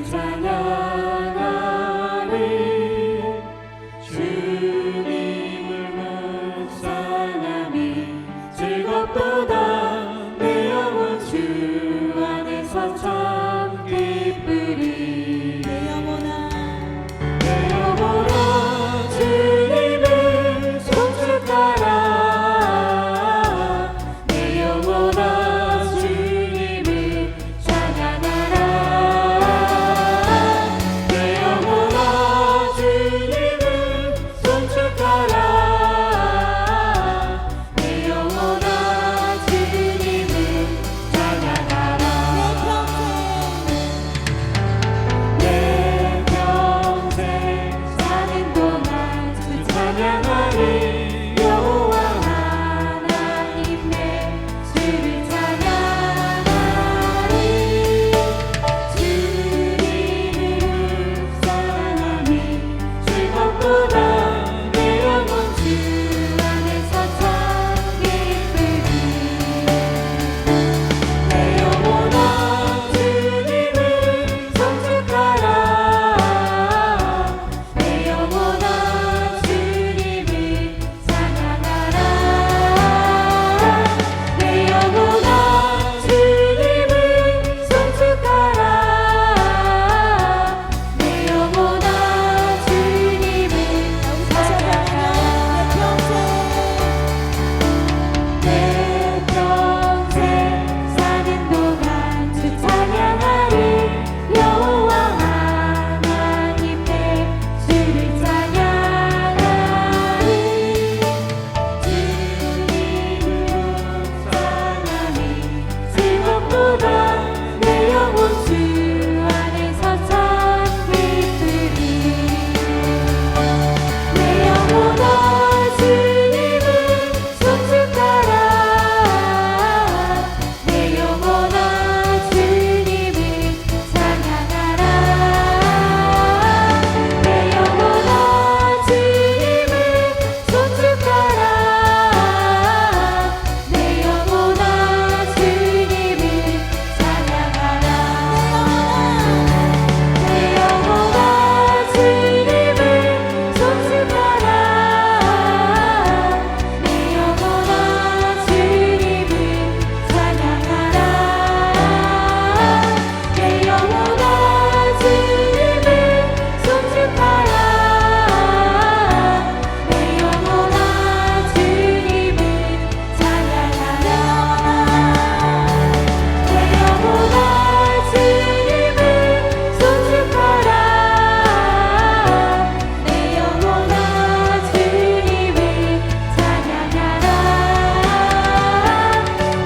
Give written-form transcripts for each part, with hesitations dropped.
찬양하리. 주님을 묵상함이 즐겁도다. 내 영혼 주 안에서 참 기쁘리. 내 영혼아 주님을 송축하라. 내 영혼아 주님을 찬양하라. 내 영혼아 주님을 송축하라. 내 영혼아 주님을 찬양하라. 내 평생 사는 동안 주 찬양하리. 여호와 하나님의 주를 찬양하리. 주님을 묵상함이 즐겁도다. 내 영혼 주 안에서 참 기쁘리. 내 영혼아 주님을 송축하라. 내 영혼아 주님을 찬양하라. 내 영혼아 주님을 송축하라. 내 영혼아 주님을 찬양하라. 내 평생 사는 동안 주 찬양하리. 여호와 하나님의 주를 찬양하리. 주님을 묵상함이 즐겁도다. 내 영혼 주 안에서 참 기쁘리. 내 영혼아 주님을 송축하라. 내 영혼아 주님을 찬양하라. 내 영혼아 주님을 송축하라. 내 영혼아 주님을 찬양하라. 내 영혼아 주님을 송축하라. 내 영혼아 주님을 찬양하라. 내 영혼아 주님을 송축하라. 내 영혼아 주님을 찬양하라. 내 영혼아 주님을 송축하라. 내 영혼아 주님을 찬양하라.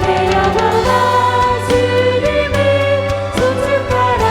내 영혼아 주님을 송축하라.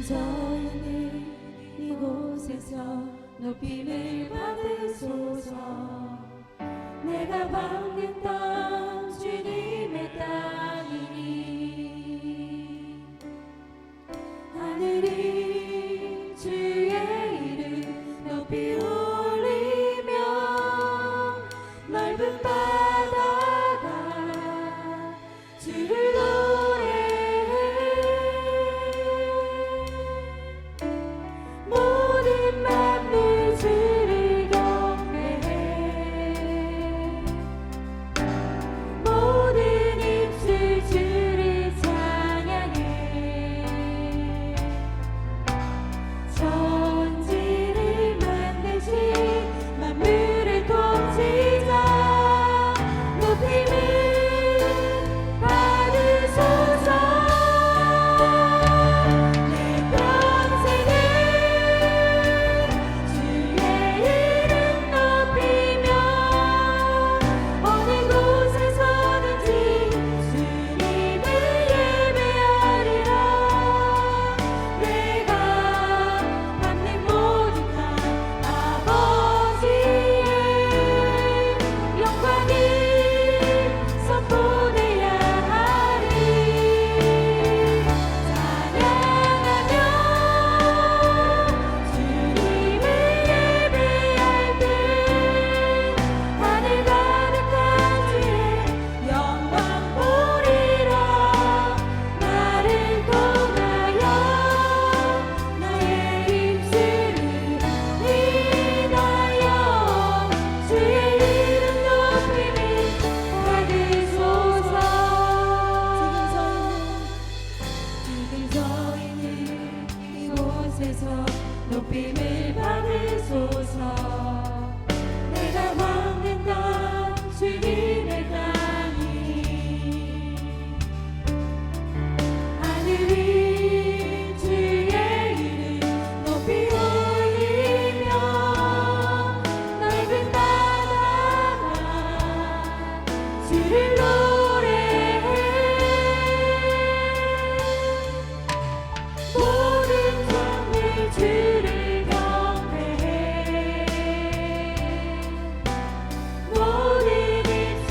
서 있는 이곳에서 높임을 받으소서. 내가 밟는 땅 주님의 땅이니 하늘이 주의 이름 높이 올리며 넓은 바다가 주를 노래해. 모든 만물 주를 경배해. 모든 입술 주를 찬양해. 천지를 만드신 만물을 통치자 높임을 받으소서. 내 평생을 주의 이름 높이며 어느 곳에서든지 주님을 예배하리라. 내가 받는 모든 것 아버지의 영광을 선포해야 하리. 찬양하며 주님을 예배할 때 하늘 가득한 주의 영광 보리라. 나를 통하여 너의 입술을 인하여 주의 이름 높임을 받으소서. 지금 서 있는 이곳에서 높임을 받으소서. 내가 밟는 땅 주님의 땅이 하늘이 주의 이름 높이 올리며 넓은 바다가 주를 노래해. 모든 종들 주를 경배해. 모든 입술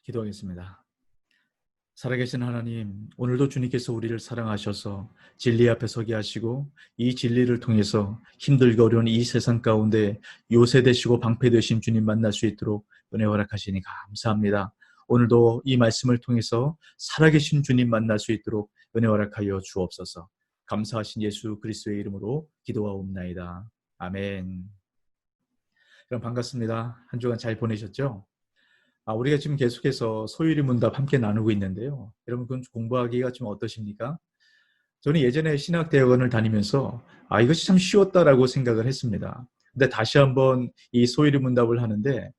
기도하겠습니다. 살아계신 하나님, 오늘도 주님께서 우리를 사랑하셔서 진리 앞에 서게 하시고 이 진리를 통해서 힘들고 어려운 이 세상 가운데 요새되시고 방패되신 주님 만날 수 있도록 은혜 허락하시니 감사합니다. 오늘도 이 말씀을 통해서 살아계신 주님 만날 수 있도록 은혜 허락하여 주옵소서. 감사하신 예수 그리스도의 이름으로 기도하옵나이다. 아멘. 그럼 반갑습니다. 한 주간 잘 보내셨죠? 우리가 지금 계속해서 소유리 문답 함께 나누고 있는데요. 여러분, 그건 공부하기가 좀 어떠십니까? 저는 예전에 신학대학원을 다니면서 이것이 참 쉬웠다라고 생각을 했습니다. 근데 다시 한번 이 소유리 문답을 하는데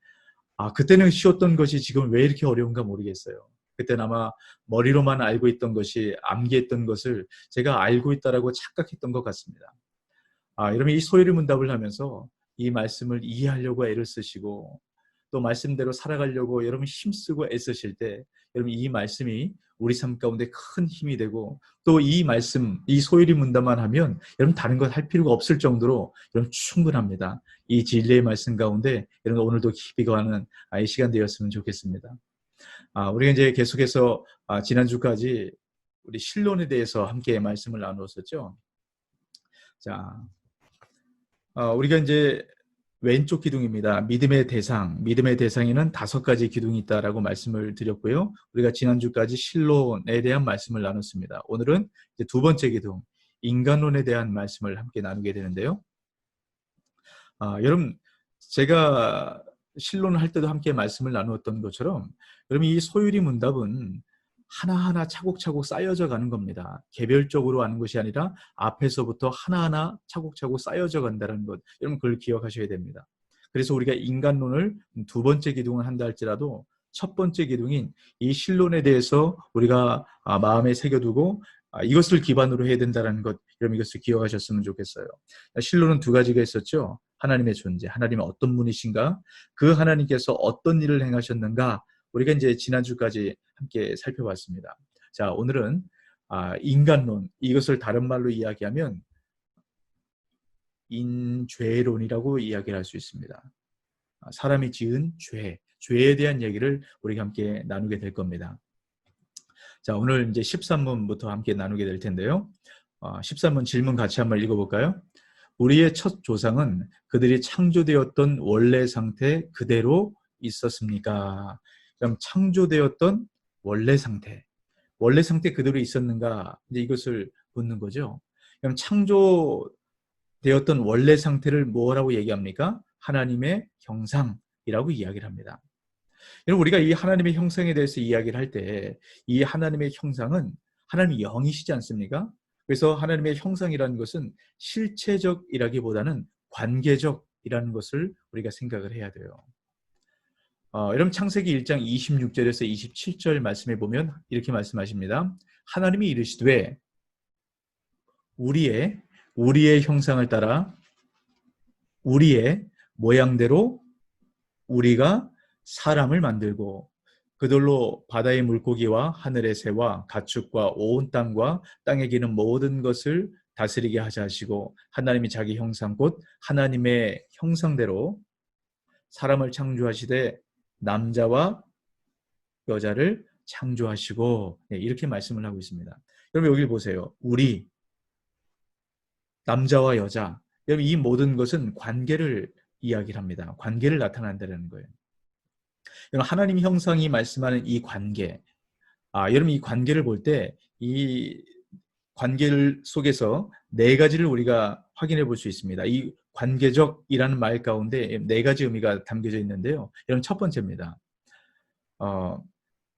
그때는 쉬웠던 것이 지금 왜 이렇게 어려운가 모르겠어요. 그때는 아마 머리로만 알고 있던 것이 암기했던 것을 제가 알고 있다라고 착각했던 것 같습니다. 여러분, 이 소유리 문답을 하면서 이 말씀을 이해하려고 애를 쓰시고 또 말씀대로 살아가려고 여러분 힘쓰고 애쓰실 때 여러분 이 말씀이 우리 삶 가운데 큰 힘이 되고 또 이 말씀, 이 소유리 문답만 하면 여러분 다른 것 할 필요가 없을 정도로 여러분 충분합니다. 이 진리의 말씀 가운데 여러분 오늘도 깊이 가는 이 시간 되었으면 좋겠습니다. 우리가 이제 계속해서 지난주까지 우리 신론에 대해서 함께 말씀을 나누었었죠. 자, 우리가 이제 왼쪽 기둥입니다. 믿음의 대상, 믿음의 대상에는 5가지 기둥이 있다라고 말씀을 드렸고요. 우리가 지난주까지 신론에 대한 말씀을 나눴습니다. 오늘은 이제 2번째 기둥, 인간론에 대한 말씀을 함께 나누게 되는데요. 여러분, 제가 신론을 할 때도 함께 말씀을 나누었던 것처럼 여러분 이 소유리 문답은 하나하나 차곡차곡 쌓여져 가는 겁니다. 개별적으로 하는 것이 아니라 앞에서부터 하나하나 차곡차곡 쌓여져 간다는 것, 여러분 그걸 기억하셔야 됩니다. 그래서 우리가 인간론을 2번째 기둥을 한다 할지라도 첫 번째 기둥인 이 신론에 대해서 우리가 마음에 새겨두고 이것을 기반으로 해야 된다는 것, 여러분 이것을 기억하셨으면 좋겠어요. 신론은 2가지가 있었죠. 하나님의 존재, 하나님은 어떤 분이신가, 그 하나님께서 어떤 일을 행하셨는가, 우리가 이제 지난주까지 함께 살펴봤습니다. 자, 오늘은 인간론, 이것을 다른 말로 이야기하면 인죄론이라고 이야기를 할 수 있습니다. 사람이 지은 죄에 대한 얘기를 우리가 함께 나누게 될 겁니다. 자, 오늘 이제 13문부터 함께 나누게 될 텐데요. 13문 질문 같이 한번 읽어볼까요? 우리의 첫 조상은 그들이 창조되었던 원래 상태 그대로 있었습니까? 그럼 창조되었던 원래 상태 그대로 있었는가? 이제 이것을 묻는 거죠. 그럼 창조되었던 원래 상태를 뭐라고 얘기합니까? 하나님의 형상이라고 이야기를 합니다. 여러분, 우리가 이 하나님의 형상에 대해서 이야기를 할 때 이 하나님의 형상은 하나님이 영이시지 않습니까? 그래서 하나님의 형상이라는 것은 실체적이라기보다는 관계적이라는 것을 우리가 생각을 해야 돼요. 여러분 창세기 1장 26절에서 27절 말씀에 보면 이렇게 말씀하십니다. 하나님이 이르시되 우리의 형상을 따라 우리의 모양대로 우리가 사람을 만들고 그들로 바다의 물고기와 하늘의 새와 가축과 온 땅과 땅에 기는 모든 것을 다스리게 하자 하시고 하나님이 자기 형상 곧 하나님의 형상대로 사람을 창조하시되 남자와 여자를 창조하시고 이렇게 말씀을 하고 있습니다. 여러분 여기 보세요. 우리, 남자와 여자, 여러분 이 모든 것은 관계를 이야기를 합니다. 관계를 나타낸다는 거예요. 여러분 하나님 형상이 말씀하는 이 관계, 여러분 이 관계를 볼 때 이 관계를 속에서 4가지를 우리가 확인해 볼 수 있습니다. 이 관계적이라는 말 가운데 4가지 의미가 담겨져 있는데요. 여러분 첫 번째입니다.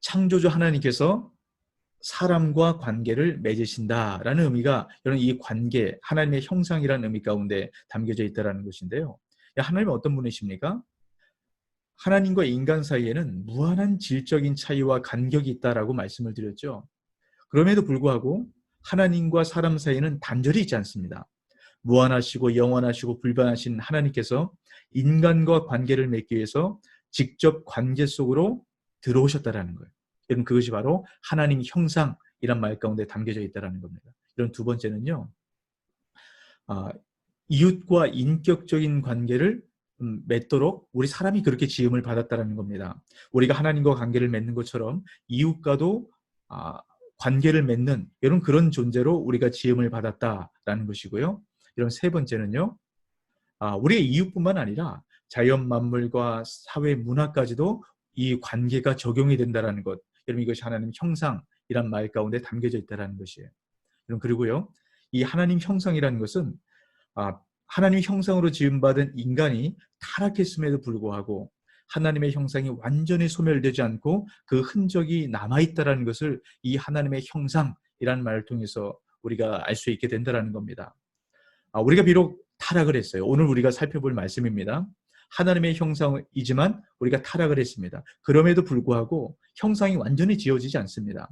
창조주 하나님께서 사람과 관계를 맺으신다라는 의미가 여러분 이 관계, 하나님의 형상이라는 의미 가운데 담겨져 있다는 것인데요. 하나님은 어떤 분이십니까? 하나님과 인간 사이에는 무한한 질적인 차이와 간격이 있다라고 말씀을 드렸죠. 그럼에도 불구하고 하나님과 사람 사이에는 단절이 있지 않습니다. 무한하시고 영원하시고 불변하신 하나님께서 인간과 관계를 맺기 위해서 직접 관계 속으로 들어오셨다라는 거예요. 여러분, 그것이 바로 하나님 형상이란 말 가운데 담겨져 있다는 겁니다. 이런 두 번째는요, 이웃과 인격적인 관계를 맺도록 우리 사람이 그렇게 지음을 받았다는 겁니다. 우리가 하나님과 관계를 맺는 것처럼 이웃과도 관계를 맺는 이런 그런 존재로 우리가 지음을 받았다라는 것이고요. 이런 세 번째는요, 우리의 이웃뿐만 아니라 자연 만물과 사회 문화까지도 이 관계가 적용이 된다는 것. 여러분, 이것이 하나님 형상이란 말 가운데 담겨져 있다는 것이에요. 여러분, 그리고요, 이 하나님 형상이라는 것은 하나님 형상으로 지음받은 인간이 타락했음에도 불구하고 하나님의 형상이 완전히 소멸되지 않고 그 흔적이 남아있다는 것을 이 하나님의 형상이라는 말을 통해서 우리가 알 수 있게 된다는 겁니다. 우리가 비록 타락을 했어요. 오늘 우리가 살펴볼 말씀입니다. 하나님의 형상이지만 우리가 타락을 했습니다. 그럼에도 불구하고 형상이 완전히 지워지지 않습니다.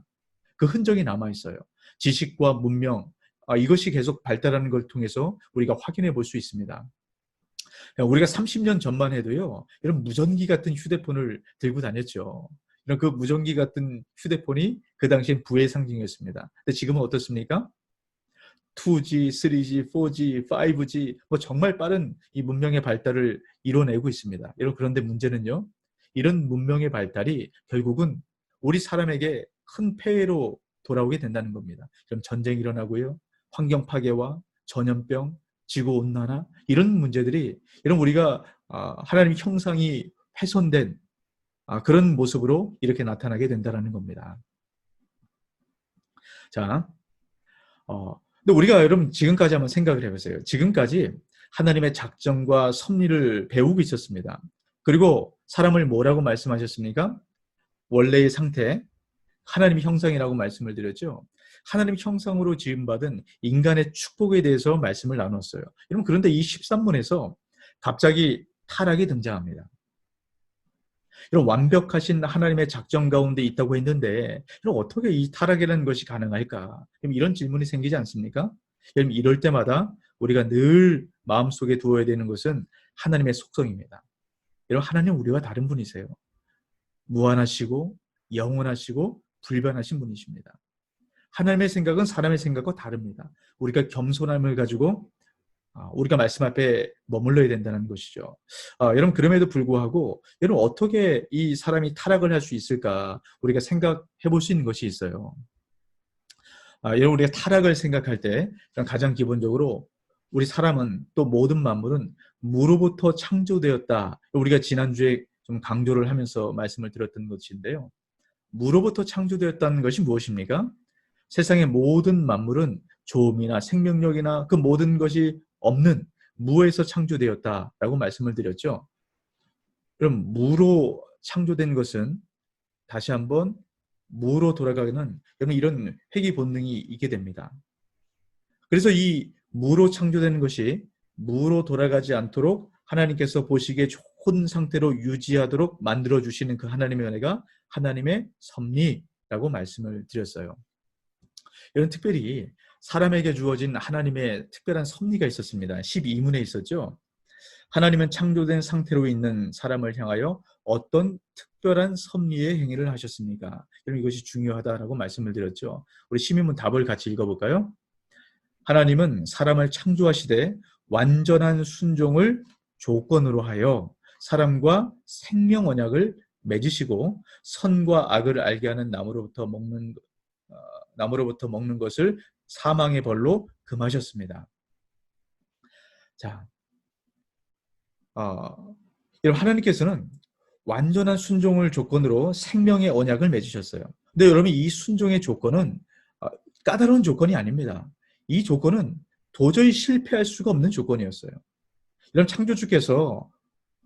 그 흔적이 남아있어요. 지식과 문명, 이것이 계속 발달하는 걸 통해서 우리가 확인해 볼 수 있습니다. 우리가 30년 전만 해도요, 이런 무전기 같은 휴대폰을 들고 다녔죠. 이런 그 무전기 같은 휴대폰이 그 당시엔 부의 상징이었습니다. 근데 지금은 어떻습니까? 2G, 3G, 4G, 5G, 정말 빠른 이 문명의 발달을 이뤄내고 있습니다. 그런데 문제는요, 이런 문명의 발달이 결국은 우리 사람에게 큰 폐해로 돌아오게 된다는 겁니다. 그럼 전쟁이 일어나고요, 환경 파괴와 전염병, 지구 온난화, 이런 문제들이 이런 우리가 하나님 형상이 훼손된 그런 모습으로 이렇게 나타나게 된다는 겁니다. 자, 근데 우리가 여러분 지금까지 한번 생각을 해보세요. 지금까지 하나님의 작정과 섭리를 배우고 있었습니다. 그리고 사람을 뭐라고 말씀하셨습니까? 원래의 상태, 하나님의 형상이라고 말씀을 드렸죠. 하나님 형상으로 지음받은 인간의 축복에 대해서 말씀을 나눴어요. 여러분, 그런데 이 13문에서 갑자기 타락이 등장합니다. 이런 완벽하신 하나님의 작정 가운데 있다고 했는데 그럼 어떻게 이 타락이라는 것이 가능할까? 이런 질문이 생기지 않습니까? 여러분, 이럴 때마다 우리가 늘 마음속에 두어야 되는 것은 하나님의 속성입니다. 여러분, 하나님 우리와 다른 분이세요. 무한하시고 영원하시고 불변하신 분이십니다. 하나님의 생각은 사람의 생각과 다릅니다. 우리가 겸손함을 가지고 우리가 말씀 앞에 머물러야 된다는 것이죠. 여러분, 그럼에도 불구하고 여러분, 어떻게 이 사람이 타락을 할 수 있을까? 우리가 생각해 볼 수 있는 것이 있어요. 여러분, 우리가 타락을 생각할 때 가장 기본적으로 우리 사람은 또 모든 만물은 무로부터 창조되었다. 우리가 지난주에 좀 강조를 하면서 말씀을 드렸던 것인데요. 무로부터 창조되었다는 것이 무엇입니까? 세상의 모든 만물은 조음이나 생명력이나 그 모든 것이 없는 무에서 창조되었다라고 말씀을 드렸죠. 그럼 무로 창조된 것은 다시 한번 무로 돌아가는 이런 회귀 본능이 있게 됩니다. 그래서 이 무로 창조되는 것이 무로 돌아가지 않도록 하나님께서 보시기에 좋은 상태로 유지하도록 만들어주시는 그 하나님의 은혜가 하나님의 섭리라고 말씀을 드렸어요. 이런 특별히 사람에게 주어진 하나님의 특별한 섭리가 있었습니다. 12문에 있었죠. 하나님은 창조된 상태로 있는 사람을 향하여 어떤 특별한 섭리의 행위를 하셨습니까? 그럼 이것이 중요하다라고 말씀을 드렸죠. 우리 시민문 답을 같이 읽어볼까요? 하나님은 사람을 창조하시되 완전한 순종을 조건으로 하여 사람과 생명 언약을 맺으시고 선과 악을 알게 하는 나무로부터 먹는 것을 사망의 벌로 금하셨습니다. 자, 여러분, 하나님께서는 완전한 순종을 조건으로 생명의 언약을 맺으셨어요. 근데 여러분, 이 순종의 조건은 까다로운 조건이 아닙니다. 이 조건은 도저히 실패할 수가 없는 조건이었어요. 이런 창조주께서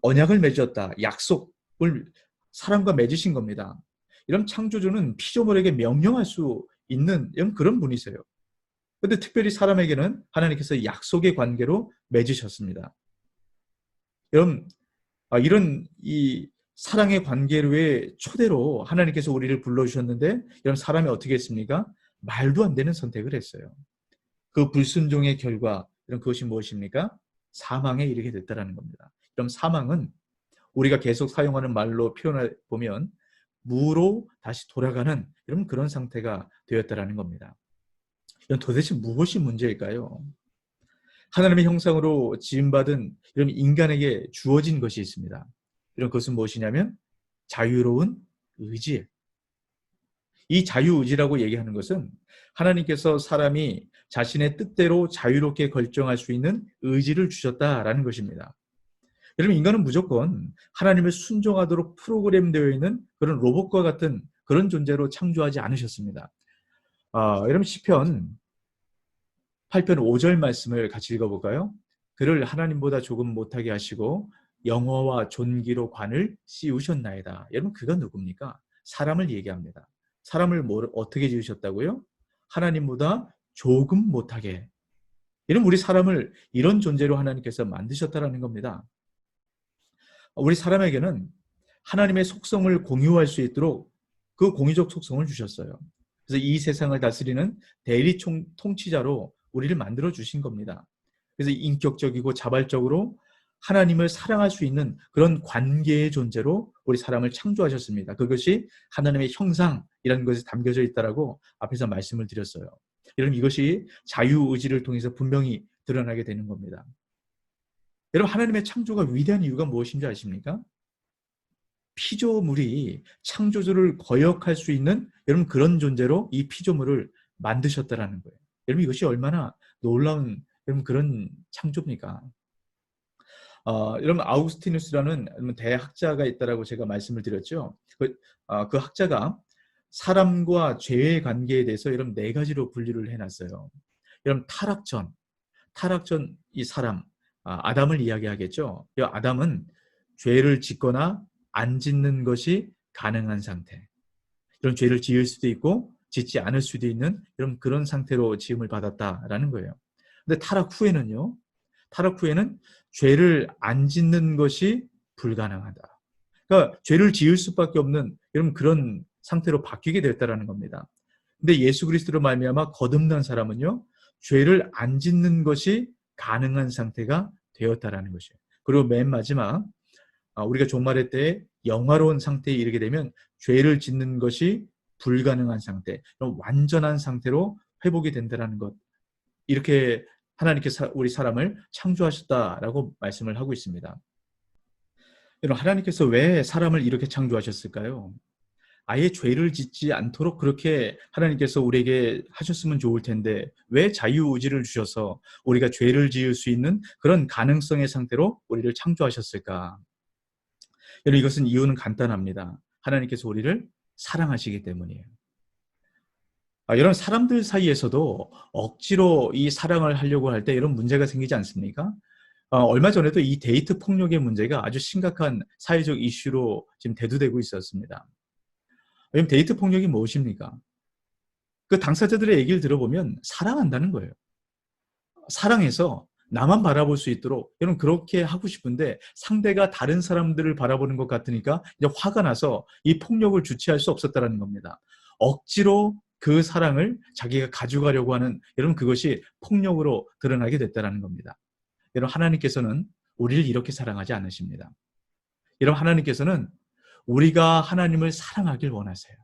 언약을 맺었다, 약속을 사람과 맺으신 겁니다. 이런 창조주는 피조물에게 명령할 수 있는 그런 분이세요. 그런데 특별히 사람에게는 하나님께서 약속의 관계로 맺으셨습니다. 여러분, 이런 이 사랑의 관계로의 초대로 하나님께서 우리를 불러주셨는데 여러분, 사람이 어떻게 했습니까? 말도 안 되는 선택을 했어요. 그 불순종의 결과, 이런 그것이 무엇입니까? 사망에 이르게 됐다라는 겁니다. 그럼 사망은 우리가 계속 사용하는 말로 표현해 보면 무로 다시 돌아가는 이런 그런 상태가 되었다라는 겁니다. 이건 도대체 무엇이 문제일까요? 하나님의 형상으로 지음받은 이런 인간에게 주어진 것이 있습니다. 이런 것은 무엇이냐면 자유로운 의지. 이 자유의지라고 얘기하는 것은 하나님께서 사람이 자신의 뜻대로 자유롭게 결정할 수 있는 의지를 주셨다라는 것입니다. 여러분, 인간은 무조건 하나님을 순종하도록 프로그램되어 있는 그런 로봇과 같은 그런 존재로 창조하지 않으셨습니다. 여러분, 시편 8편 5절 말씀을 같이 읽어볼까요? 그를 하나님보다 조금 못하게 하시고 영어와 존귀로 관을 씌우셨나이다. 여러분, 그가 누굽니까? 사람을 얘기합니다. 사람을 어떻게 지으셨다고요? 하나님보다 조금 못하게. 이런 우리 사람을 이런 존재로 하나님께서 만드셨다라는 겁니다. 우리 사람에게는 하나님의 속성을 공유할 수 있도록 그 공유적 속성을 주셨어요. 그래서 이 세상을 다스리는 대리 통치자로 우리를 만들어 주신 겁니다. 그래서 인격적이고 자발적으로 하나님을 사랑할 수 있는 그런 관계의 존재로 우리 사람을 창조하셨습니다. 그것이 하나님의 형상이라는 것이 담겨져 있다라고 앞에서 말씀을 드렸어요. 여러분, 이것이 자유의지를 통해서 분명히 드러나게 되는 겁니다. 여러분, 하나님의 창조가 위대한 이유가 무엇인지 아십니까? 피조물이 창조주를 거역할 수 있는 여러분 그런 존재로 이 피조물을 만드셨다라는 거예요. 여러분, 이것이 얼마나 놀라운 여러분 그런 창조입니까? 여러분, 아우구스티누스라는 대학자가 있다라고 제가 말씀을 드렸죠. 그 학자가 사람과 죄의 관계에 대해서 여러분 4가지로 분류를 해놨어요. 여러분, 타락전 이 사람, 아담을 이야기하겠죠. 이 아담은 죄를 짓거나 안 짓는 것이 가능한 상태. 이런 죄를 지을 수도 있고 짓지 않을 수도 있는 이런 그런 상태로 지음을 받았다라는 거예요. 근데 타락 후에는 죄를 안 짓는 것이 불가능하다. 그러니까 죄를 지을 수밖에 없는 이런 그런 상태로 바뀌게 됐다라는 겁니다. 근데 예수 그리스도로 말미암아 거듭난 사람은요, 죄를 안 짓는 것이 가능한 상태가 되었다라는 것이에요. 그리고 맨 마지막, 우리가 종말의 때에 영화로운 상태에 이르게 되면 죄를 짓는 것이 불가능한 상태, 완전한 상태로 회복이 된다는 것. 이렇게 하나님께서 우리 사람을 창조하셨다라고 말씀을 하고 있습니다. 여러분, 하나님께서 왜 사람을 이렇게 창조하셨을까요? 아예 죄를 짓지 않도록 그렇게 하나님께서 우리에게 하셨으면 좋을 텐데 왜 자유의지를 주셔서 우리가 죄를 지을 수 있는 그런 가능성의 상태로 우리를 창조하셨을까? 여러분, 이것은 이유는 간단합니다. 하나님께서 우리를 사랑하시기 때문이에요. 여러분, 사람들 사이에서도 억지로 이 사랑을 하려고 할 때 이런 문제가 생기지 않습니까? 얼마 전에도 이 데이트 폭력의 문제가 아주 심각한 사회적 이슈로 지금 대두되고 있었습니다. 여러분, 데이트 폭력이 무엇입니까? 그 당사자들의 얘기를 들어보면 사랑한다는 거예요. 사랑해서 나만 바라볼 수 있도록 여러분 그렇게 하고 싶은데 상대가 다른 사람들을 바라보는 것 같으니까 이제 화가 나서 이 폭력을 주체할 수 없었다는 겁니다. 억지로 그 사랑을 자기가 가져가려고 하는 여러분 그것이 폭력으로 드러나게 됐다는 겁니다. 여러분, 하나님께서는 우리를 이렇게 사랑하지 않으십니다. 여러분, 하나님께서는 우리가 하나님을 사랑하길 원하세요.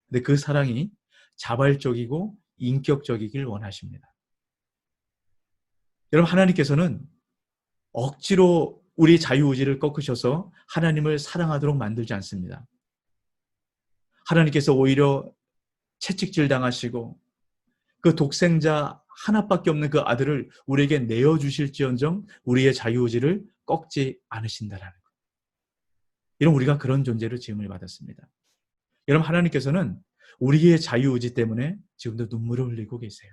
근데 그 사랑이 자발적이고 인격적이길 원하십니다. 여러분, 하나님께서는 억지로 우리 자유의지를 꺾으셔서 하나님을 사랑하도록 만들지 않습니다. 하나님께서 오히려 채찍질 당하시고 그 독생자 하나밖에 없는 그 아들을 우리에게 내어주실지언정 우리의 자유의지를 꺾지 않으신다라는 것. 여러분, 우리가 그런 존재로 지음을 받았습니다. 여러분, 하나님께서는 우리의 자유의지 때문에 지금도 눈물을 흘리고 계세요.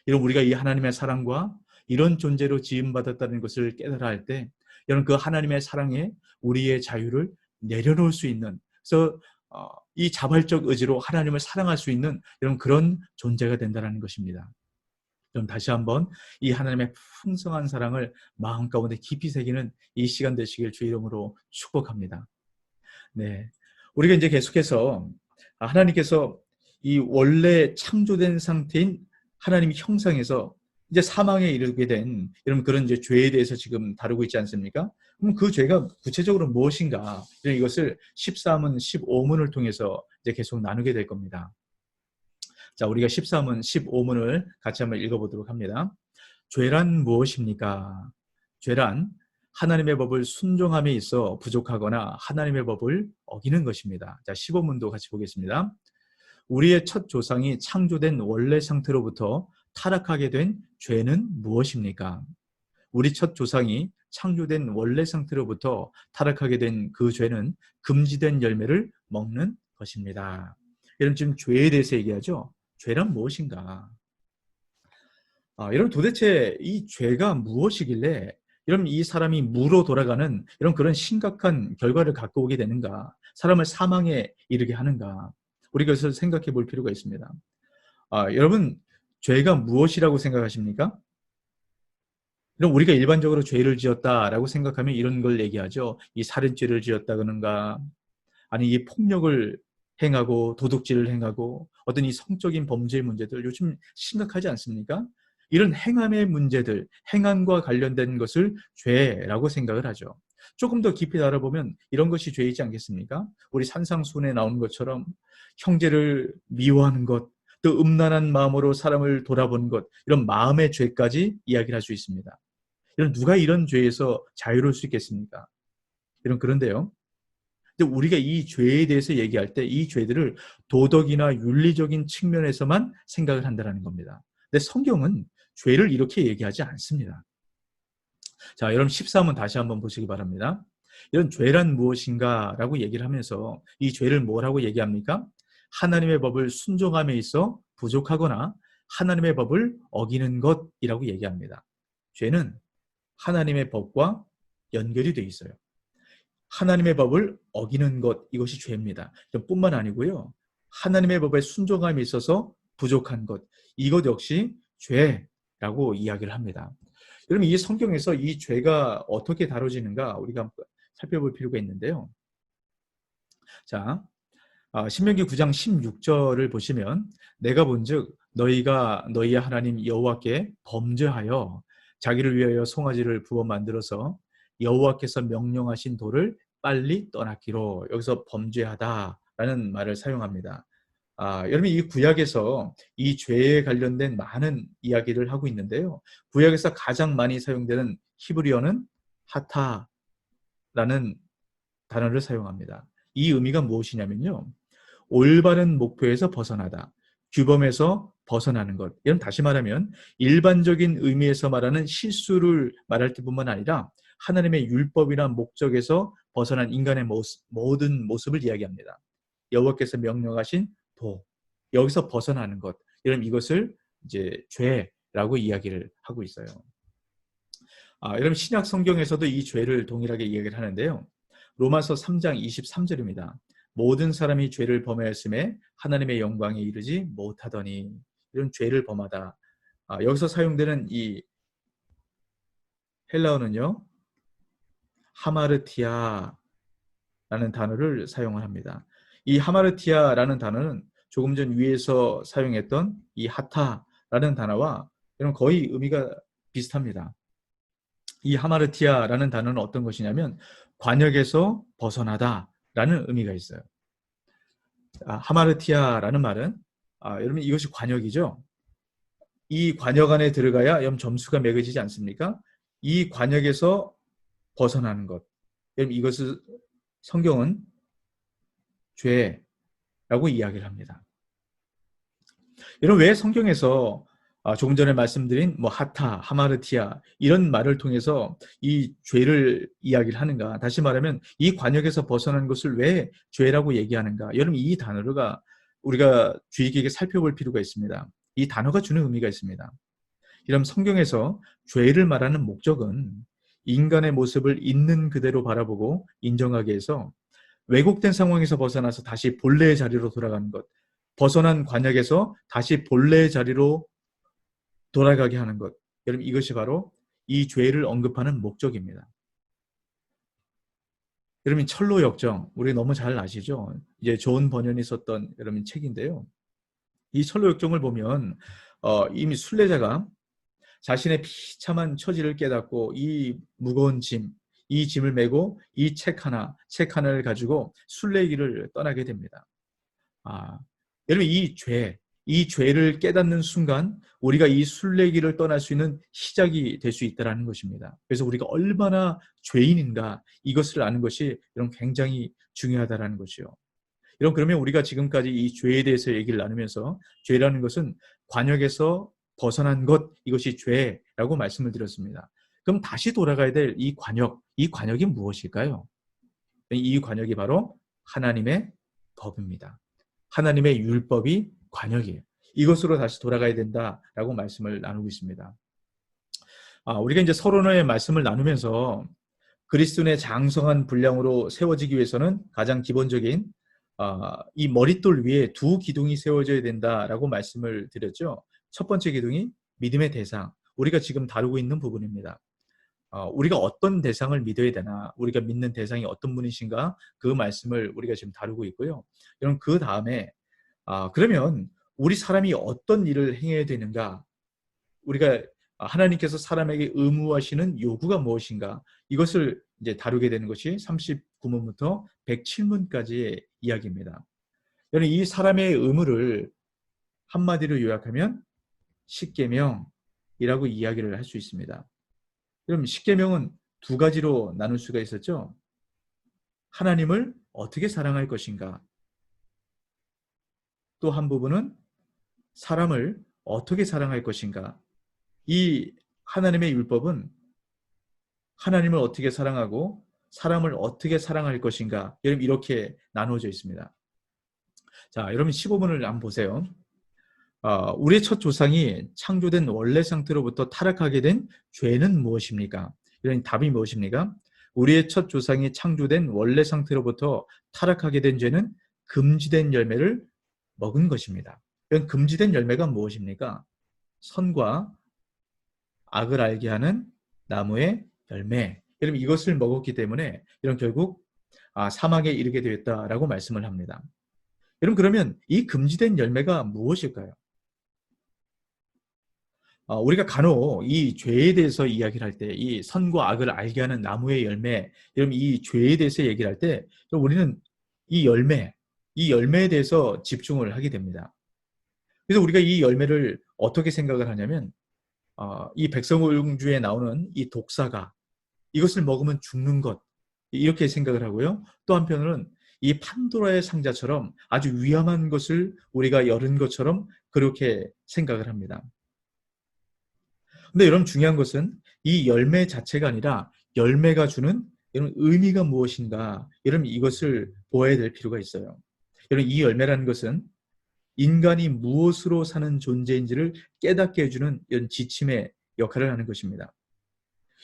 여러분, 우리가 이 하나님의 사랑과 이런 존재로 지음받았다는 것을 깨달아 할 때 여러분 그 하나님의 사랑에 우리의 자유를 내려놓을 수 있는, 그래서 이 자발적 의지로 하나님을 사랑할 수 있는 이런 그런 존재가 된다는 것입니다. 그럼 다시 한번 이 하나님의 풍성한 사랑을 마음 가운데 깊이 새기는 이 시간 되시길 주 이름으로 축복합니다. 네, 우리가 이제 계속해서 하나님께서 이 원래 창조된 상태인 하나님의 형상에서 이제 사망에 이르게 된 이런 그런 이제 죄에 대해서 지금 다루고 있지 않습니까? 그럼 그 죄가 구체적으로 무엇인가? 이것을 14문, 15문을 통해서 이제 계속 나누게 될 겁니다. 자, 우리가 14문, 15문을 같이 한번 읽어보도록 합니다. 죄란 무엇입니까? 죄란 하나님의 법을 순종함에 있어 부족하거나 하나님의 법을 어기는 것입니다. 자, 15문도 같이 보겠습니다. 우리의 첫 조상이 창조된 원래 상태로부터 타락하게 된 죄는 무엇입니까? 우리 첫 조상이 창조된 원래 상태로부터 타락하게 된 그 죄는 금지된 열매를 먹는 것입니다. 여러분 지금 죄에 대해서 얘기하죠? 죄란 무엇인가? 여러분 도대체 이 죄가 무엇이길래 여러분 이 사람이 무로 돌아가는 이런 그런 심각한 결과를 갖고 오게 되는가? 사람을 사망에 이르게 하는가? 우리가 그것을 생각해 볼 필요가 있습니다. 여러분 죄가 무엇이라고 생각하십니까? 그럼 우리가 일반적으로 죄를 지었다라고 생각하면 이런 걸 얘기하죠. 이 살인죄를 지었다 그런가? 아니 이 폭력을 행하고 도둑질을 행하고 어떤 이 성적인 범죄의 문제들 요즘 심각하지 않습니까? 이런 행함의 문제들, 행함과 관련된 것을 죄라고 생각을 하죠. 조금 더 깊이 알아보면 이런 것이 죄이지 않겠습니까? 우리 산상수훈에 나오는 것처럼 형제를 미워하는 것, 또 음란한 마음으로 사람을 돌아보는 것, 이런 마음의 죄까지 이야기를 할 수 있습니다. 누가 이런 죄에서 자유로울 수 있겠습니까? 그런데요. 근데 우리가 이 죄에 대해서 얘기할 때 이 죄들을 도덕이나 윤리적인 측면에서만 생각을 한다는 겁니다. 근데 성경은 죄를 이렇게 얘기하지 않습니다. 자, 여러분 13문 다시 한번 보시기 바랍니다. 이런 죄란 무엇인가 라고 얘기를 하면서 이 죄를 뭐라고 얘기합니까? 하나님의 법을 순종함에 있어 부족하거나 하나님의 법을 어기는 것이라고 얘기합니다. 죄는 하나님의 법과 연결이 되어 있어요. 하나님의 법을 어기는 것, 이것이 죄입니다. 뿐만 아니고요. 하나님의 법에 순종함에 있어서 부족한 것, 이것 역시 죄라고 이야기를 합니다. 여러분 이 성경에서 이 죄가 어떻게 다뤄지는가 우리가 살펴볼 필요가 있는데요. 자, 신명기 9장 16절을 보시면 내가 본즉 너희가 너희의 하나님 여호와께 범죄하여 자기를 위하여 송아지를 부어 만들어서 여호와께서 명령하신 도를 빨리 떠났기로, 여기서 범죄하다라는 말을 사용합니다. 여러분 이 구약에서 이 죄에 관련된 많은 이야기를 하고 있는데요. 구약에서 가장 많이 사용되는 히브리어는 하타라는 단어를 사용합니다. 이 의미가 무엇이냐면요. 올바른 목표에서 벗어나다, 규범에서 벗어나는 것. 이런 다시 말하면 일반적인 의미에서 말하는 실수를 말할 때뿐만 아니라 하나님의 율법이나 목적에서 벗어난 인간의 모든 모습을 이야기합니다. 여호와께서 명령하신 도, 여기서 벗어나는 것, 이런 이것을 이제 죄라고 이야기를 하고 있어요. 여러분 신약 성경에서도 이 죄를 동일하게 이야기를 하는데요. 로마서 3장 23절입니다. 모든 사람이 죄를 범하였음에 하나님의 영광에 이르지 못하더니, 이런 죄를 범하다. 여기서 사용되는 이 헬라어는요. 하마르티아라는 단어를 사용을 합니다. 이 하마르티아라는 단어는 조금 전 위에서 사용했던 이 하타라는 단어와 거의 의미가 비슷합니다. 이 하마르티아라는 단어는 어떤 것이냐면 관역에서 벗어나다라는 의미가 있어요. 하마르티아라는 말은 여러분 이것이 관역이죠. 이 관역 안에 들어가야 여러분 점수가 매겨지지 않습니까? 이 관역에서 벗어나는 것. 여러분 이것을 성경은 죄라고 이야기를 합니다. 여러분 왜 성경에서 조금 전에 말씀드린 하타, 하마르티아 이런 말을 통해서 이 죄를 이야기를 하는가? 다시 말하면 이 관역에서 벗어난 것을 왜 죄라고 얘기하는가? 여러분 이 단어가 우리가 주의 깊게 살펴볼 필요가 있습니다. 이 단어가 주는 의미가 있습니다. 이런 성경에서 죄를 말하는 목적은 인간의 모습을 있는 그대로 바라보고 인정하게 해서 왜곡된 상황에서 벗어나서 다시 본래의 자리로 돌아가는 것, 벗어난 관역에서 다시 본래의 자리로 돌아가게 하는 것. 여러분 이것이 바로 이 죄를 언급하는 목적입니다. 여러분 철로 역정 우리 너무 잘 아시죠? 이제 존 버년이 썼던 여러분 책인데요. 이 철로 역정을 보면 이미 순례자가 자신의 비참한 처지를 깨닫고 이 무거운 짐, 이 짐을 메고 이 책 하나를 가지고 순례길을 떠나게 됩니다. 아, 여러분 이 죄를 깨닫는 순간 우리가 이 순례길을 떠날 수 있는 시작이 될 수 있다는 것입니다. 그래서 우리가 얼마나 죄인인가 이것을 아는 것이 여러분 굉장히 중요하다는 것이요. 여러분 그러면 우리가 지금까지 이 죄에 대해서 얘기를 나누면서 죄라는 것은 관역에서 벗어난 것 이것이 죄라고 말씀을 드렸습니다. 그럼 다시 돌아가야 될 이 관역이 무엇일까요? 이 관역이 바로 하나님의 법입니다. 하나님의 율법이 관역이에요. 이것으로 다시 돌아가야 된다라고 말씀을 나누고 있습니다. 우리가 이제 서론의 말씀을 나누면서 그리스도인의 장성한 분량으로 세워지기 위해서는 가장 기본적인 이 머릿돌 위에 두 기둥이 세워져야 된다라고 말씀을 드렸죠. 첫 번째 기둥이 믿음의 대상, 우리가 지금 다루고 있는 부분입니다. 우리가 어떤 대상을 믿어야 되나, 우리가 믿는 대상이 어떤 분이신가, 그 말씀을 우리가 지금 다루고 있고요. 여러분 그 다음에 그러면 우리 사람이 어떤 일을 행해야 되는가, 우리가 하나님께서 사람에게 의무하시는 요구가 무엇인가, 이것을 이제 다루게 되는 것이 39문부터 107문까지의 이야기입니다. 여러분 이 사람의 의무를 한마디로 요약하면 십계명이라고 이야기를 할 수 있습니다. 그럼 십계명은 두 가지로 나눌 수가 있었죠. 하나님을 어떻게 사랑할 것인가, 또 한 부분은 사람을 어떻게 사랑할 것인가. 이 하나님의 율법은 하나님을 어떻게 사랑하고 사람을 어떻게 사랑할 것인가, 여러분 이렇게 나누어져 있습니다. 자, 여러분 15번을 한번 보세요. 우리의 첫 조상이 창조된 원래 상태로부터 타락하게 된 죄는 무엇입니까? 이런 답이 무엇입니까? 우리의 첫 조상이 창조된 원래 상태로부터 타락하게 된 죄는 금지된 열매를 먹은 것입니다. 이런 금지된 열매가 무엇입니까? 선과 악을 알게 하는 나무의 열매. 여러분 이것을 먹었기 때문에 이런 결국 사망에 이르게 되었다라고 말씀을 합니다. 여러분 그러면 이 금지된 열매가 무엇일까요? 우리가 간혹 이 죄에 대해서 이야기를 할 때, 이 선과 악을 알게 하는 나무의 열매, 여러분 이 죄에 대해서 얘기를 할 때 우리는 이 열매에 대해서 집중을 하게 됩니다. 그래서 우리가 이 열매를 어떻게 생각을 하냐면 이 백성울중주에 나오는 이 독사가 이것을 먹으면 죽는 것, 이렇게 생각을 하고요. 또 한편으로는 이 판도라의 상자처럼 아주 위험한 것을 우리가 열은 것처럼 그렇게 생각을 합니다. 근데 여러분 중요한 것은 이 열매 자체가 아니라 열매가 주는 이런 의미가 무엇인가, 여러분 이것을 보아야 될 필요가 있어요. 여러분 이 열매라는 것은 인간이 무엇으로 사는 존재인지를 깨닫게 해주는 이런 지침의 역할을 하는 것입니다.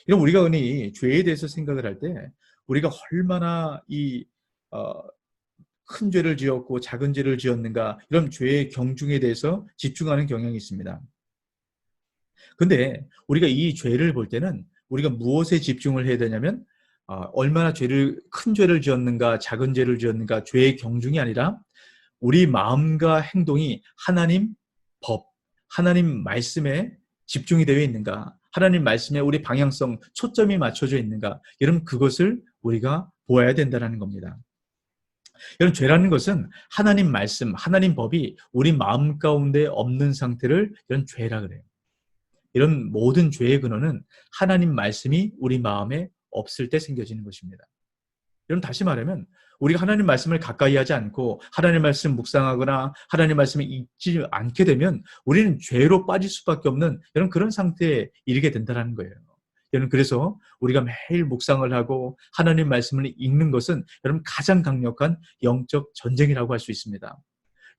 이런 우리가 흔히 죄에 대해서 생각을 할 때 우리가 얼마나 큰 죄를 지었고 작은 죄를 지었는가, 이런 죄의 경중에 대해서 집중하는 경향이 있습니다. 근데 우리가 이 죄를 볼 때는 우리가 무엇에 집중을 해야 되냐면 얼마나 큰 죄를 지었는가 작은 죄를 지었는가, 죄의 경중이 아니라 우리 마음과 행동이 하나님 법, 하나님 말씀에 집중이 되어 있는가, 하나님 말씀에 우리 방향성, 초점이 맞춰져 있는가, 여러분 그것을 우리가 보아야 된다는 겁니다. 여러분 죄라는 것은 하나님 말씀, 하나님 법이 우리 마음 가운데 없는 상태를 이런 죄라 그래요. 이런 모든 죄의 근원은 하나님 말씀이 우리 마음에 없을 때 생겨지는 것입니다. 여러분 다시 말하면 우리가 하나님 말씀을 가까이 하지 않고 하나님 말씀 묵상하거나 하나님 말씀을 읽지 않게 되면 우리는 죄로 빠질 수밖에 없는 이런 그런 상태에 이르게 된다는 거예요. 여러분 그래서 우리가 매일 묵상을 하고 하나님 말씀을 읽는 것은 여러분 가장 강력한 영적 전쟁이라고 할 수 있습니다.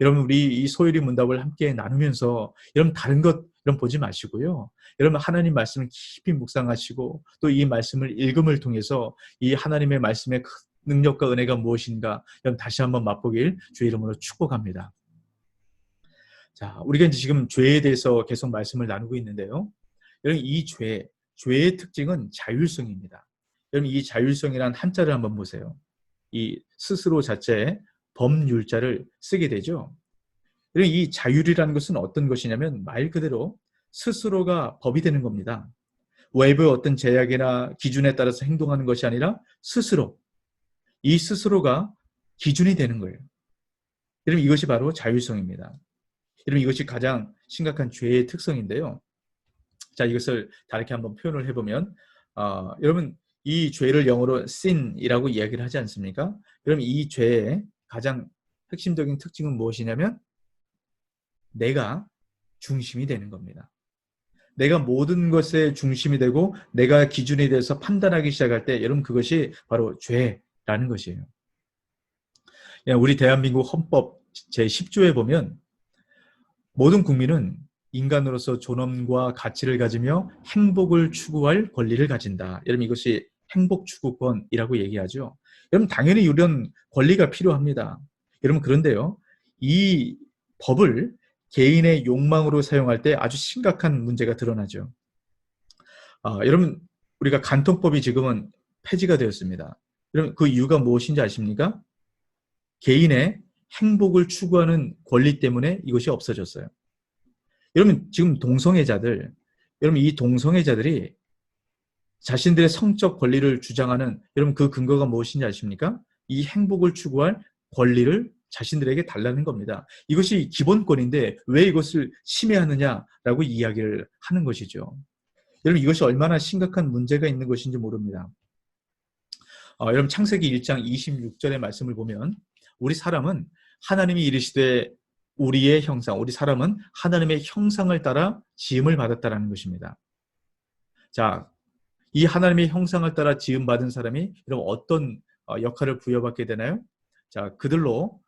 여러분 우리 이 소일이 문답을 함께 나누면서 여러분 다른 것 여러분 보지 마시고요. 여러분 하나님 말씀을 깊이 묵상하시고 또 이 말씀을 읽음을 통해서 이 하나님의 말씀의 능력과 은혜가 무엇인가 여러분 다시 한번 맛보길 주의 이름으로 축복합니다. 자, 우리가 이제 지금 죄에 대해서 계속 말씀을 나누고 있는데요. 여러분 이 죄의 특징은 자율성입니다. 여러분 이 자율성이란 한자를 한번 보세요. 이 스스로 자체의 법률자를 쓰게 되죠. 이 자율이라는 것은 어떤 것이냐면 말 그대로 스스로가 법이 되는 겁니다. 외부의 어떤 제약이나 기준에 따라서 행동하는 것이 아니라 이 스스로가 기준이 되는 거예요. 여러분 이것이 바로 자율성입니다. 여러분 이것이 가장 심각한 죄의 특성인데요. 자, 이것을 다르게 한번 표현을 해보면 여러분 이 죄를 영어로 sin이라고 이야기를 하지 않습니까? 여러분 이 죄의 가장 핵심적인 특징은 무엇이냐면 내가 중심이 되는 겁니다. 내가 모든 것의 중심이 되고 내가 기준이 돼서 판단하기 시작할 때 여러분 그것이 바로 죄라는 것이에요. 우리 대한민국 헌법 제10조에 보면 모든 국민은 인간으로서 존엄과 가치를 가지며 행복을 추구할 권리를 가진다. 여러분 이것이 행복추구권이라고 얘기하죠. 여러분 당연히 이런 권리가 필요합니다. 여러분 그런데요. 이 법을 개인의 욕망으로 사용할 때 아주 심각한 문제가 드러나죠. 여러분 우리가 간통법이 지금은 폐지가 되었습니다. 여러분 그 이유가 무엇인지 아십니까? 개인의 행복을 추구하는 권리 때문에 이것이 없어졌어요. 여러분 지금 여러분 이 동성애자들이 자신들의 성적 권리를 주장하는 여러분 그 근거가 무엇인지 아십니까? 이 행복을 추구할 권리를 자신들에게 달라는 겁니다. 이것이 기본권인데 왜 이것을 침해하느냐라고 이야기를 하는 것이죠. 여러분 이것이 얼마나 심각한 문제가 있는 것인지 모릅니다. 여러분 창세기 1장 26절의 말씀을 보면 우리 사람은 하나님이 이르시되 우리 사람은 하나님의 형상을 따라 지음을 받았다라는 것입니다. 자, 이 하나님의 형상을 따라 지음받은 사람이 여러분 어떤 역할을 부여받게 되나요? 자, 그들로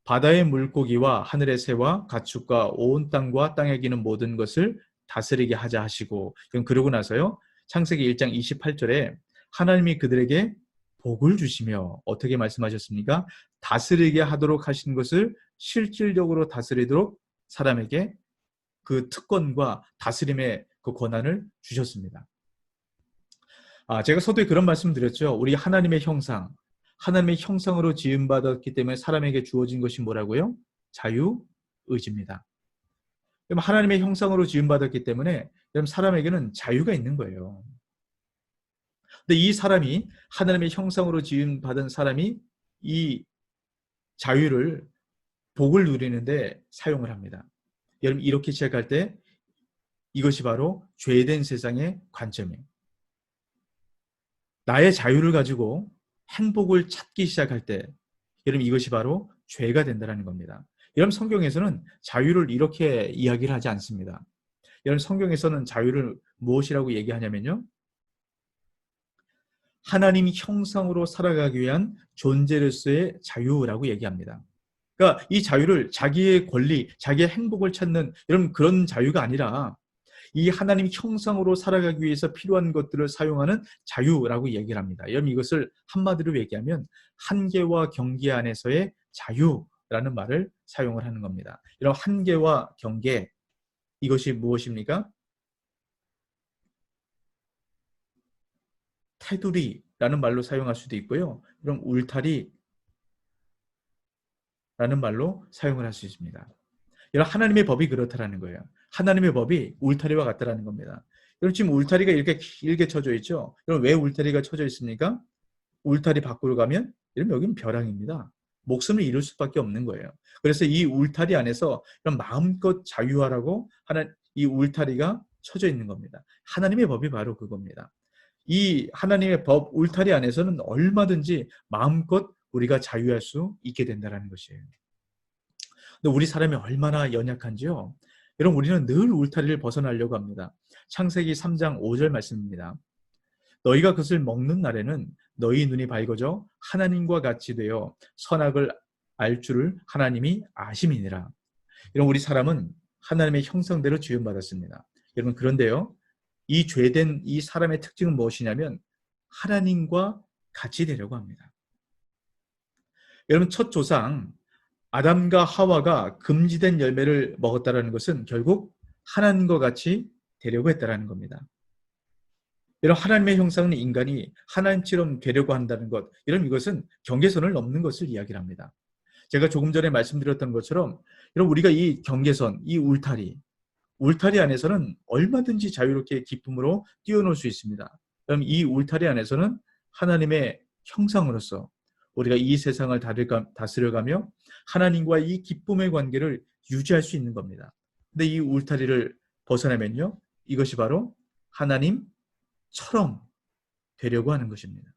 바다의 물고기와 하늘의 새와 가축과 온 땅과 땅에 기는 모든 것을 다스리게 하자 하시고 그러고 나서요. 창세기 1장 28절에 하나님이 그들에게 복을 주시며 어떻게 말씀하셨습니까? 다스리게 하도록 하신 것을 실질적으로 다스리도록 사람에게 그 특권과 다스림의 그 권한을 주셨습니다. 제가 서두에 그런 말씀 드렸죠. 우리 하나님의 형상으로 지음받았기 때문에 사람에게 주어진 것이 뭐라고요? 자유의지입니다. 하나님의 형상으로 지음받았기 때문에 사람에게는 자유가 있는 거예요. 근데 이 사람이 하나님의 형상으로 지음받은 사람이 이 자유를 복을 누리는데 사용을 합니다. 여러분 이렇게 시작할 때 이것이 바로 죄된 세상의 관점이에요. 나의 자유를 가지고 행복을 찾기 시작할 때 여러분 이것이 바로 죄가 된다는 겁니다. 여러분 성경에서는 자유를 이렇게 이야기를 하지 않습니다. 여러분 성경에서는 자유를 무엇이라고 얘기하냐면요. 하나님 형상으로 살아가기 위한 존재로서의 자유라고 얘기합니다. 그러니까 이 자유를 자기의 권리, 자기의 행복을 찾는 여러분 그런 자유가 아니라 이 하나님 형상으로 살아가기 위해서 필요한 것들을 사용하는 자유라고 얘기를 합니다. 여러분 이것을 한마디로 얘기하면 한계와 경계 안에서의 자유라는 말을 사용을 하는 겁니다. 이런 한계와 경계 이것이 무엇입니까? 테두리라는 말로 사용할 수도 있고요. 이런 울타리라는 말로 사용을 할 수 있습니다. 이런 하나님의 법이 그렇다라는 거예요. 하나님의 법이 울타리와 같다라는 겁니다. 여러분 지금 울타리가 이렇게 길게 쳐져 있죠. 여러분 왜 울타리가 쳐져 있습니까? 울타리 밖으로 가면 여러분 여기는 벼랑입니다. 목숨을 잃을 수밖에 없는 거예요. 그래서 이 울타리 안에서 이런 마음껏 자유하라고 하는 이 울타리가 쳐져 있는 겁니다. 하나님의 법이 바로 그겁니다. 이 하나님의 법 울타리 안에서는 얼마든지 마음껏 우리가 자유할 수 있게 된다는 것이에요. 근데 우리 사람이 얼마나 연약한지요. 여러분 우리는 늘 울타리를 벗어나려고 합니다. 창세기 3장 5절 말씀입니다. 너희가 그것을 먹는 날에는 너희 눈이 밝아져 하나님과 같이 되어 선악을 알 줄을 하나님이 아심이니라. 여러분 우리 사람은 하나님의 형상대로 지음받았습니다. 여러분 그런데요. 이 죄된 이 사람의 특징은 무엇이냐면 하나님과 같이 되려고 합니다. 여러분 첫 조상 아담과 하와가 금지된 열매를 먹었다는 것은 결국 하나님과 같이 되려고 했다는 겁니다. 여러분 하나님의 형상은 인간이 하나님처럼 되려고 한다는 것, 이것은 경계선을 넘는 것을 이야기합니다. 제가 조금 전에 말씀드렸던 것처럼 여러분 우리가 이 경계선, 이 울타리 안에서는 얼마든지 자유롭게 기쁨으로 뛰어놀 수 있습니다. 그럼 이 울타리 안에서는 하나님의 형상으로서 우리가 이 세상을 다스려가며 하나님과 이 기쁨의 관계를 유지할 수 있는 겁니다. 근데 이 울타리를 벗어나면요, 이것이 바로 하나님처럼 되려고 하는 것입니다.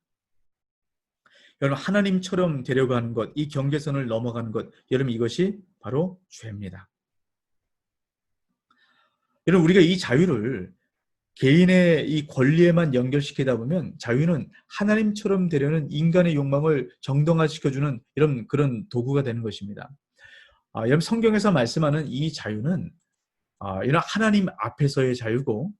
여러분, 하나님처럼 되려고 하는 것, 이 경계선을 넘어가는 것, 여러분 이것이 바로 죄입니다. 여러분, 우리가 이 자유를 개인의 이 권리에만 연결시키다 보면 자유는 하나님처럼 되려는 인간의 욕망을 정당화시켜주는 이런 그런 도구가 되는 것입니다. 여러분, 성경에서 말씀하는 이 자유는 이런 하나님 앞에서의 자유고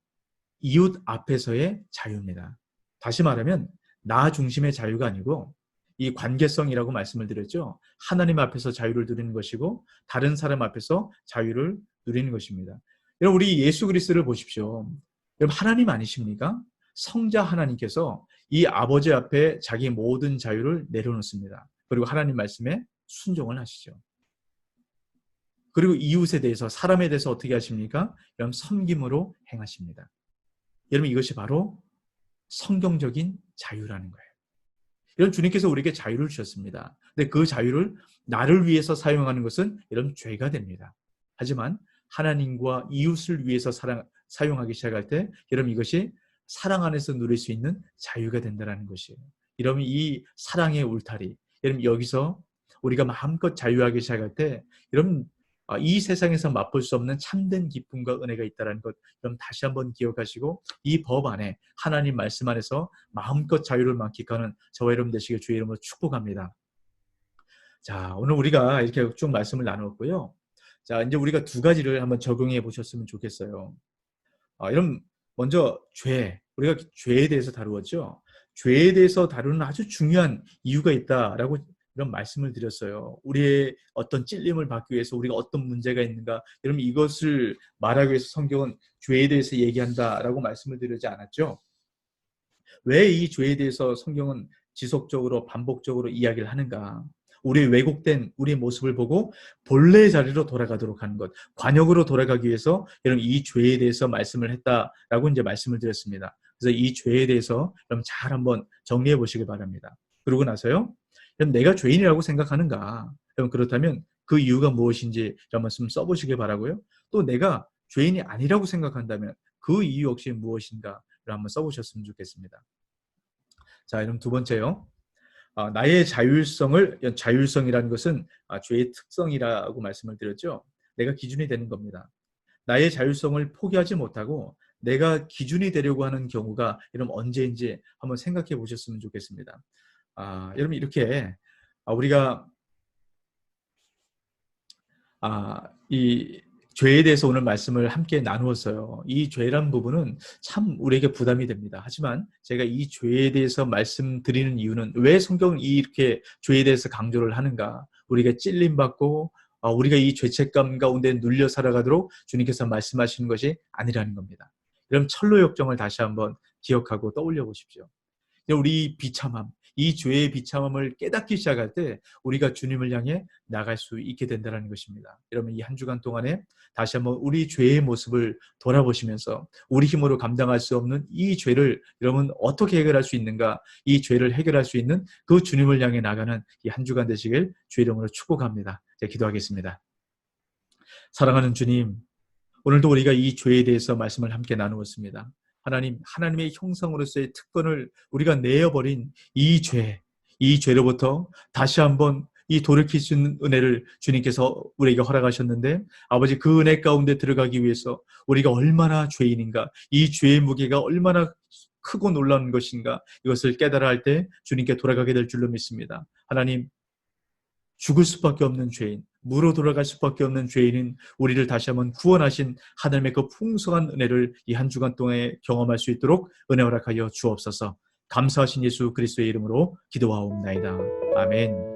이웃 앞에서의 자유입니다. 다시 말하면 나 중심의 자유가 아니고 이 관계성이라고 말씀을 드렸죠. 하나님 앞에서 자유를 누리는 것이고 다른 사람 앞에서 자유를 누리는 것입니다. 여러분, 우리 예수 그리스도를 보십시오. 여러분, 하나님 아니십니까? 성자 하나님께서 이 아버지 앞에 자기 모든 자유를 내려놓습니다. 그리고 하나님 말씀에 순종을 하시죠. 그리고 이웃에 대해서, 사람에 대해서 어떻게 하십니까? 여러분, 섬김으로 행하십니다. 여러분, 이것이 바로 성경적인 자유라는 거예요. 여러분, 주님께서 우리에게 자유를 주셨습니다. 근데 그 자유를 나를 위해서 사용하는 것은 여러분 죄가 됩니다. 하지만 하나님과 이웃을 위해서 사용하기 시작할 때 여러분 이것이 사랑 안에서 누릴 수 있는 자유가 된다는 것이에요. 여러분, 이 사랑의 울타리, 여러분 여기서 우리가 마음껏 자유하기 시작할 때 여러분 이 세상에서 맛볼 수 없는 참된 기쁨과 은혜가 있다는 것 여러분 다시 한번 기억하시고 이 법 안에 하나님 말씀 안에서 마음껏 자유를 만끽하는 저와 여러분 되시길 주의 이름으로 축복합니다. 자, 오늘 우리가 이렇게 쭉 말씀을 나눴고요. 자, 이제 우리가 두 가지를 한번 적용해 보셨으면 좋겠어요. 여러분, 먼저 우리가 죄에 대해서 다루었죠. 죄에 대해서 다루는 아주 중요한 이유가 있다라고 이런 말씀을 드렸어요. 우리의 어떤 찔림을 받기 위해서 우리가 어떤 문제가 있는가, 여러분 이것을 말하기 위해서 성경은 죄에 대해서 얘기한다라고 말씀을 드리지 않았죠. 왜 이 죄에 대해서 성경은 지속적으로 반복적으로 이야기를 하는가? 우리의 왜곡된 우리의 모습을 보고 본래의 자리로 돌아가도록 하는 것, 관역으로 돌아가기 위해서 여러분 이 죄에 대해서 말씀을 했다라고 이제 말씀을 드렸습니다. 그래서 이 죄에 대해서 여러분 잘 한번 정리해 보시길 바랍니다. 그러고 나서요, 그럼 내가 죄인이라고 생각하는가? 그럼 그렇다면 그 이유가 무엇인지 이런 말씀 써보시길 바라고요. 또 내가 죄인이 아니라고 생각한다면 그 이유 역시 무엇인가를 한번 써보셨으면 좋겠습니다. 자, 그럼 두 번째요. 나의 자율성이라는 것은 죄의 특성이라고 말씀을 드렸죠. 내가 기준이 되는 겁니다. 나의 자율성을 포기하지 못하고 내가 기준이 되려고 하는 경우가 여러분 언제인지 한번 생각해 보셨으면 좋겠습니다. 여러분 이렇게 우리가 이 죄에 대해서 오늘 말씀을 함께 나누었어요. 이 죄란 부분은 참 우리에게 부담이 됩니다. 하지만 제가 이 죄에 대해서 말씀드리는 이유는 왜 성경은 이렇게 죄에 대해서 강조를 하는가? 우리가 찔림받고 우리가 이 죄책감 가운데 눌려 살아가도록 주님께서 말씀하시는 것이 아니라는 겁니다. 그럼 철로 역정을 다시 한번 기억하고 떠올려 보십시오. 우리 비참함, 이 죄의 비참함을 깨닫기 시작할 때 우리가 주님을 향해 나갈 수 있게 된다는 것입니다. 여러분, 이 한 주간 동안에 다시 한번 우리 죄의 모습을 돌아보시면서 우리 힘으로 감당할 수 없는 이 죄를 여러분 어떻게 해결할 수 있는가, 이 죄를 해결할 수 있는 그 주님을 향해 나가는 이 한 주간 되시길 주의 이름으로 축복합니다. 제가 기도하겠습니다. 사랑하는 주님, 오늘도 우리가 이 죄에 대해서 말씀을 함께 나누었습니다. 하나님의 형상으로서의 특권을 우리가 내어버린 이 죄로부터 다시 한번 이 돌이킬 수 있는 은혜를 주님께서 우리에게 허락하셨는데, 아버지 그 은혜 가운데 들어가기 위해서 우리가 얼마나 죄인인가, 이 죄의 무게가 얼마나 크고 놀라운 것인가, 이것을 깨달아 할 때 주님께 돌아가게 될 줄로 믿습니다. 하나님, 죽을 수밖에 없는 죄인, 무로 돌아갈 수밖에 없는 죄인인 우리를 다시 한번 구원하신 하나님의 그 풍성한 은혜를 이 한 주간 동안에 경험할 수 있도록 은혜 허락하여 주옵소서. 감사하신 예수 그리스도의 이름으로 기도하옵나이다. 아멘.